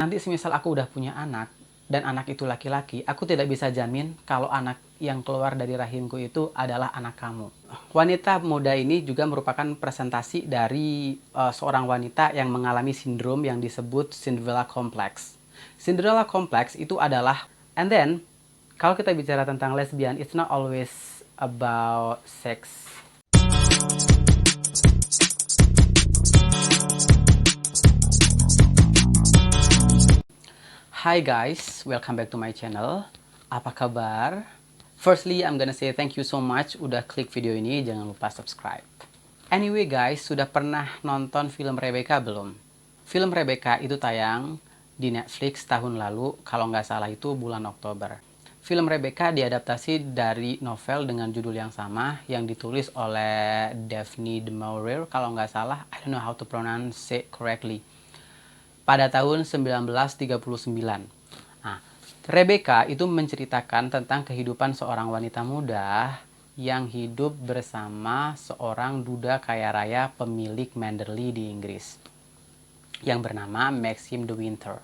Nanti semisal aku udah punya anak, dan anak itu laki-laki, aku tidak bisa jamin kalau anak yang keluar dari rahimku itu adalah anak kamu. Wanita muda ini juga merupakan presentasi dari seorang wanita yang mengalami sindrom yang disebut Cinderella Complex. Cinderella Complex itu adalah, and then, kalau kita bicara tentang lesbian, it's not always about sex. Hi guys, welcome back to my channel. Apa kabar? Firstly, I'm gonna say thank you so much udah klik video ini, jangan lupa subscribe. Anyway guys, sudah pernah nonton film Rebecca belum? Film Rebecca itu tayang di Netflix tahun lalu, kalau nggak salah itu bulan Oktober. Film Rebecca diadaptasi dari novel dengan judul yang sama yang ditulis oleh Daphne du Maurier, kalau nggak salah, I don't know how to pronounce it correctly. Pada tahun 1939. Nah, Rebecca itu menceritakan tentang kehidupan seorang wanita muda yang hidup bersama seorang duda kaya raya pemilik Manderley di Inggris yang bernama Maxim de Winter.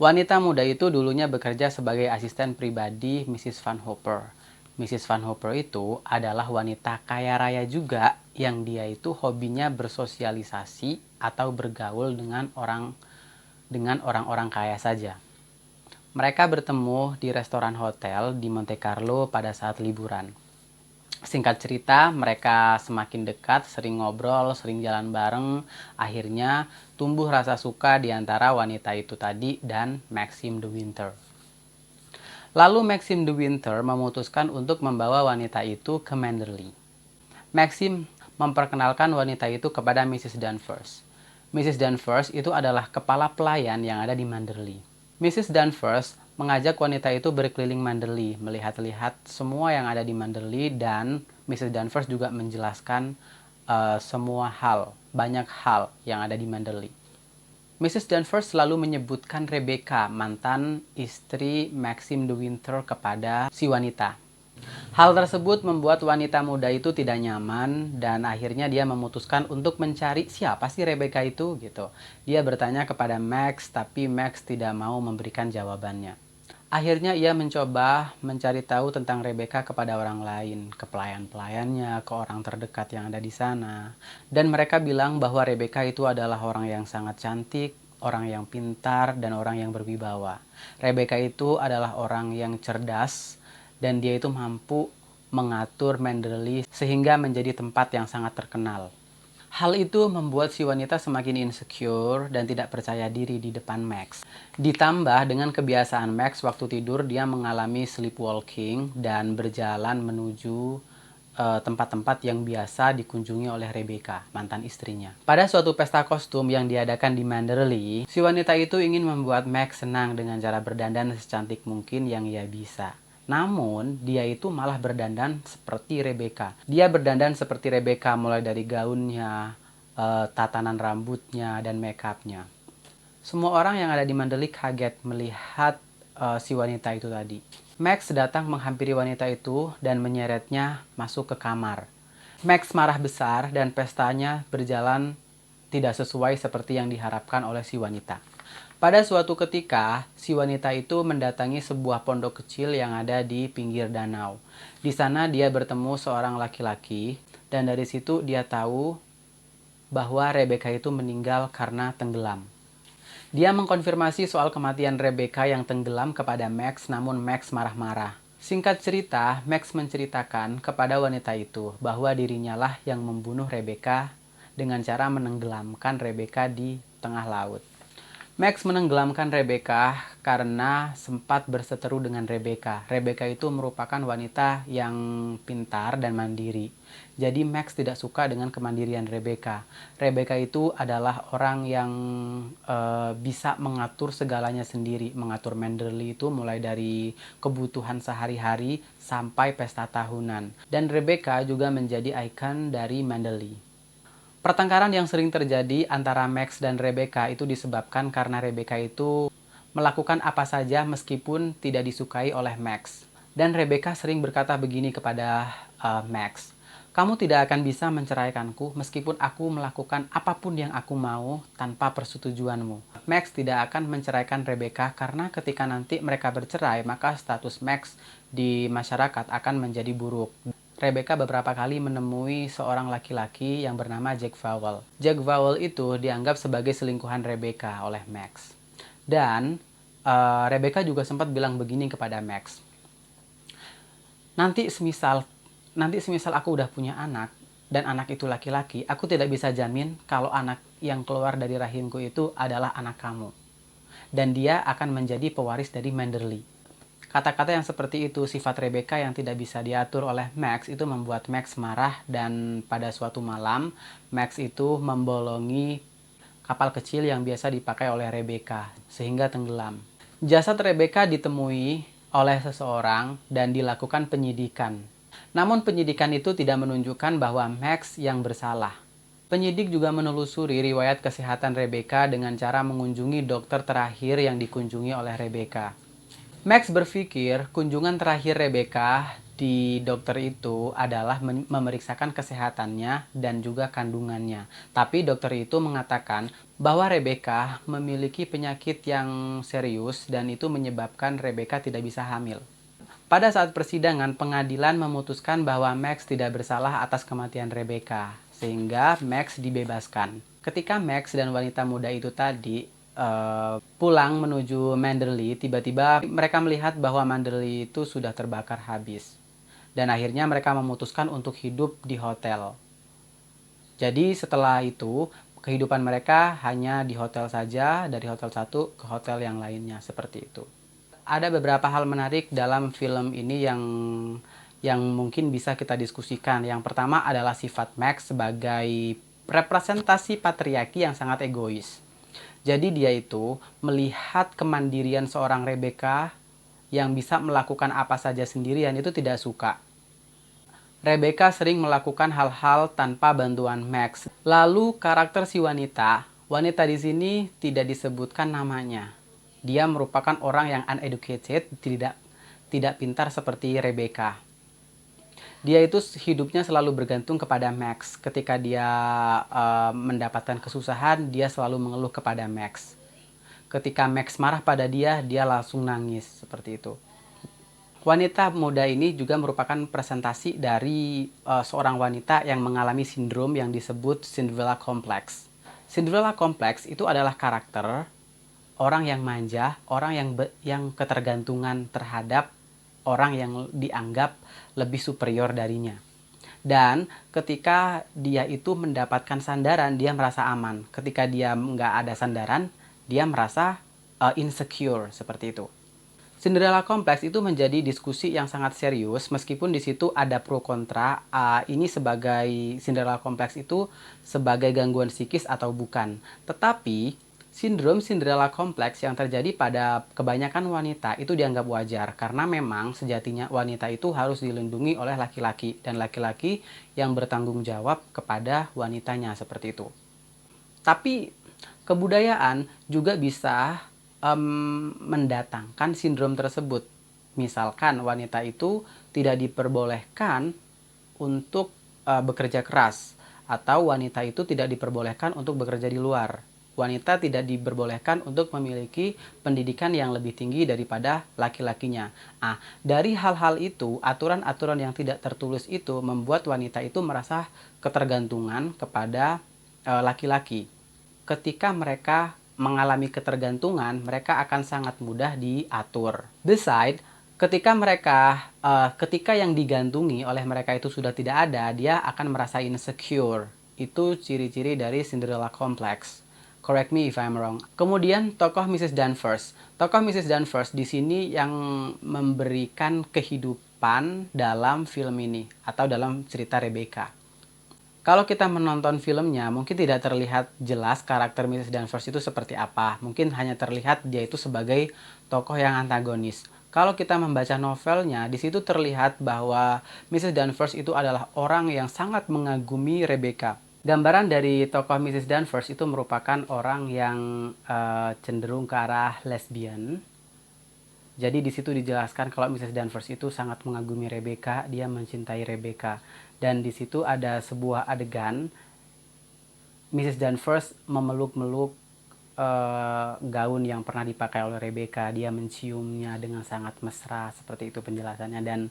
Wanita muda itu dulunya bekerja sebagai asisten pribadi Mrs. Van Hopper. Mrs. Van Hopper itu adalah wanita kaya raya juga yang dia itu hobinya bersosialisasi atau bergaul dengan orang-orang kaya saja. Mereka bertemu di restoran hotel di Monte Carlo pada saat liburan. Singkat cerita, mereka semakin dekat, sering ngobrol, sering jalan bareng. Akhirnya tumbuh rasa suka di antara wanita itu tadi dan Maxim de Winter. Lalu Maxim de Winter memutuskan untuk membawa wanita itu ke Manderley. Maxim memperkenalkan wanita itu kepada Mrs. Danvers. Mrs. Danvers itu adalah kepala pelayan yang ada di Manderley. Mrs. Danvers mengajak wanita itu berkeliling Manderley, melihat-lihat semua yang ada di Manderley, dan Mrs. Danvers juga menjelaskan semua hal, banyak hal yang ada di Manderley. Mrs. Danvers selalu menyebutkan Rebecca, mantan istri Maxim de Winter, kepada si wanita. Hal tersebut membuat wanita muda itu tidak nyaman dan akhirnya dia memutuskan untuk mencari siapa sih Rebecca itu gitu. Dia bertanya kepada Max, tapi Max tidak mau memberikan jawabannya. Akhirnya ia mencoba mencari tahu tentang Rebecca kepada orang lain, ke pelayan-pelayannya, ke orang terdekat yang ada di sana. Dan mereka bilang bahwa Rebecca itu adalah orang yang sangat cantik, orang yang pintar, dan orang yang berwibawa. Rebecca itu adalah orang yang cerdas, dan dia itu mampu mengatur Manderley sehingga menjadi tempat yang sangat terkenal. Hal itu membuat si wanita semakin insecure dan tidak percaya diri di depan Max. Ditambah dengan kebiasaan Max waktu tidur, dia mengalami sleepwalking dan berjalan menuju tempat-tempat yang biasa dikunjungi oleh Rebecca, mantan istrinya. Pada suatu pesta kostum yang diadakan di Manderley, si wanita itu ingin membuat Max senang dengan cara berdandan secantik mungkin yang ia bisa. Namun, dia itu malah berdandan seperti Rebecca. Dia berdandan seperti Rebecca mulai dari gaunnya, tatanan rambutnya, dan makeupnya. Semua orang yang ada di Manderley kaget melihat si wanita itu tadi. Max datang menghampiri wanita itu dan menyeretnya masuk ke kamar. Max marah besar dan pestanya berjalan tidak sesuai seperti yang diharapkan oleh si wanita. Pada suatu ketika, si wanita itu mendatangi sebuah pondok kecil yang ada di pinggir danau. Di sana dia bertemu seorang laki-laki, dan dari situ dia tahu bahwa Rebecca itu meninggal karena tenggelam. Dia mengkonfirmasi soal kematian Rebecca yang tenggelam kepada Max, namun Max marah-marah. Singkat cerita, Max menceritakan kepada wanita itu bahwa dirinya lah yang membunuh Rebecca dengan cara menenggelamkan Rebecca di tengah laut. Max menenggelamkan Rebecca karena sempat berseteru dengan Rebecca. Rebecca itu merupakan wanita yang pintar dan mandiri. Jadi Max tidak suka dengan kemandirian Rebecca. Rebecca itu adalah orang yang bisa mengatur segalanya sendiri. Mengatur Manderley itu mulai dari kebutuhan sehari-hari sampai pesta tahunan. Dan Rebecca juga menjadi ikon dari Manderley. Pertengkaran yang sering terjadi antara Max dan Rebecca itu disebabkan karena Rebecca itu melakukan apa saja meskipun tidak disukai oleh Max. Dan Rebecca sering berkata begini kepada Max, "Kamu tidak akan bisa menceraikanku meskipun aku melakukan apapun yang aku mau tanpa persetujuanmu." Max tidak akan menceraikan Rebecca karena ketika nanti mereka bercerai, maka status Max di masyarakat akan menjadi buruk. Rebecca beberapa kali menemui seorang laki-laki yang bernama Jack Vowell. Jack Vowell itu dianggap sebagai selingkuhan Rebecca oleh Max. Dan Rebecca juga sempat bilang begini kepada Max, nanti semisal aku udah punya anak, dan anak itu laki-laki, aku tidak bisa jamin kalau anak yang keluar dari rahimku itu adalah anak kamu. Dan dia akan menjadi pewaris dari Manderley. Kata-kata yang seperti itu, sifat Rebecca yang tidak bisa diatur oleh Max, itu membuat Max marah, dan pada suatu malam, Max itu membolongi kapal kecil yang biasa dipakai oleh Rebecca, sehingga tenggelam. Jasad Rebecca ditemui oleh seseorang dan dilakukan penyidikan. Namun penyidikan itu tidak menunjukkan bahwa Max yang bersalah. Penyidik juga menelusuri riwayat kesehatan Rebecca dengan cara mengunjungi dokter terakhir yang dikunjungi oleh Rebecca. Max berpikir kunjungan terakhir Rebecca di dokter itu adalah memeriksakan kesehatannya dan juga kandungannya. Tapi dokter itu mengatakan bahwa Rebecca memiliki penyakit yang serius dan itu menyebabkan Rebecca tidak bisa hamil. Pada saat persidangan, pengadilan memutuskan bahwa Max tidak bersalah atas kematian Rebecca, sehingga Max dibebaskan. Ketika Max dan wanita muda itu tadi pulang menuju Manderley, tiba-tiba mereka melihat bahwa Manderley itu sudah terbakar habis. Dan akhirnya mereka memutuskan untuk hidup di hotel. Jadi setelah itu, kehidupan mereka hanya di hotel saja, dari hotel satu ke hotel yang lainnya, seperti itu. Ada beberapa hal menarik dalam film ini yang mungkin bisa kita diskusikan. Yang pertama adalah sifat Max sebagai representasi patriarki yang sangat egois. Jadi dia itu melihat kemandirian seorang Rebecca yang bisa melakukan apa saja sendirian itu tidak suka. Rebecca sering melakukan hal-hal tanpa bantuan Max. Lalu karakter si wanita di sini tidak disebutkan namanya. Dia merupakan orang yang uneducated, tidak pintar seperti Rebecca. Dia itu hidupnya selalu bergantung kepada Max. Ketika dia mendapatkan kesusahan, dia selalu mengeluh kepada Max. Ketika Max marah pada dia, dia langsung nangis, seperti itu. Wanita muda ini juga merupakan presentasi dari seorang wanita yang mengalami sindrom yang disebut Cinderella Complex. Cinderella Complex itu adalah karakter orang yang manja, orang yang ketergantungan terhadap orang yang dianggap lebih superior darinya. Dan ketika dia itu mendapatkan sandaran, dia merasa aman. Ketika dia nggak ada sandaran, dia merasa insecure, seperti itu. Cinderella Complex itu menjadi diskusi yang sangat serius, meskipun di situ ada pro kontra. Ini sebagai Cinderella Complex itu sebagai gangguan psikis atau bukan. Tetapi sindrom Cinderella Complex yang terjadi pada kebanyakan wanita itu dianggap wajar karena memang sejatinya wanita itu harus dilindungi oleh laki-laki dan laki-laki yang bertanggung jawab kepada wanitanya, seperti itu. Tapi kebudayaan juga bisa mendatangkan sindrom tersebut. Misalkan wanita itu tidak diperbolehkan untuk bekerja keras, atau wanita itu tidak diperbolehkan untuk bekerja di luar. Wanita tidak diperbolehkan untuk memiliki pendidikan yang lebih tinggi daripada laki-lakinya. Dari hal-hal itu, aturan-aturan yang tidak tertulis itu membuat wanita itu merasa ketergantungan kepada laki-laki. Ketika mereka mengalami ketergantungan, mereka akan sangat mudah diatur. Besides, ketika yang digantungi oleh mereka itu sudah tidak ada, dia akan merasa insecure. Itu ciri-ciri dari Cinderella Complex. Correct me if I'm wrong. Kemudian tokoh Mrs. Danvers. Tokoh Mrs. Danvers di sini yang memberikan kehidupan dalam film ini atau dalam cerita Rebecca. Kalau kita menonton filmnya, mungkin tidak terlihat jelas karakter Mrs. Danvers itu seperti apa. Mungkin hanya terlihat dia itu sebagai tokoh yang antagonis. Kalau kita membaca novelnya, di situ terlihat bahwa Mrs. Danvers itu adalah orang yang sangat mengagumi Rebecca. Gambaran dari tokoh Mrs. Danvers itu merupakan orang yang cenderung ke arah lesbian. Jadi di situ dijelaskan kalau Mrs. Danvers itu sangat mengagumi Rebecca, dia mencintai Rebecca. Dan di situ ada sebuah adegan Mrs. Danvers memeluk-meluk gaun yang pernah dipakai oleh Rebecca. Dia menciumnya dengan sangat mesra, seperti itu penjelasannya. Dan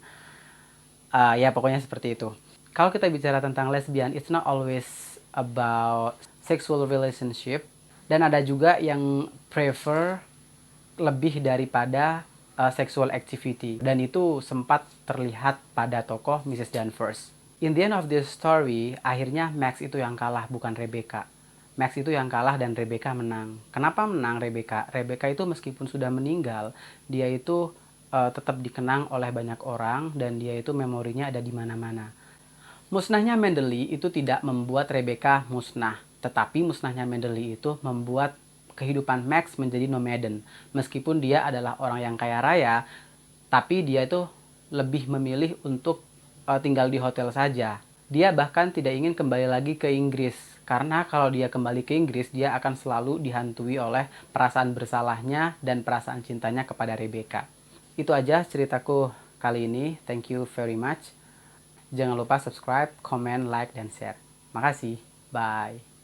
ya pokoknya seperti itu. Kalau kita bicara tentang lesbian, it's not always about sexual relationship. Dan ada juga yang prefer lebih daripada sexual activity. Dan itu sempat terlihat pada tokoh Mrs. Danvers. In the end of this story, akhirnya Max itu yang kalah, bukan Rebecca. Max itu yang kalah dan Rebecca menang. Kenapa menang Rebecca? Rebecca itu meskipun sudah meninggal, dia itu tetap dikenang oleh banyak orang dan dia itu memorinya ada di mana-mana. Musnahnya Mendeley itu tidak membuat Rebecca musnah, tetapi musnahnya Mendeley itu membuat kehidupan Max menjadi nomaden. Meskipun dia adalah orang yang kaya raya, tapi dia itu lebih memilih untuk tinggal di hotel saja. Dia bahkan tidak ingin kembali lagi ke Inggris, karena kalau dia kembali ke Inggris, dia akan selalu dihantui oleh perasaan bersalahnya dan perasaan cintanya kepada Rebecca. Itu aja ceritaku kali ini. Thank you very much. Jangan lupa subscribe, comment, like, dan share. Makasih. Bye.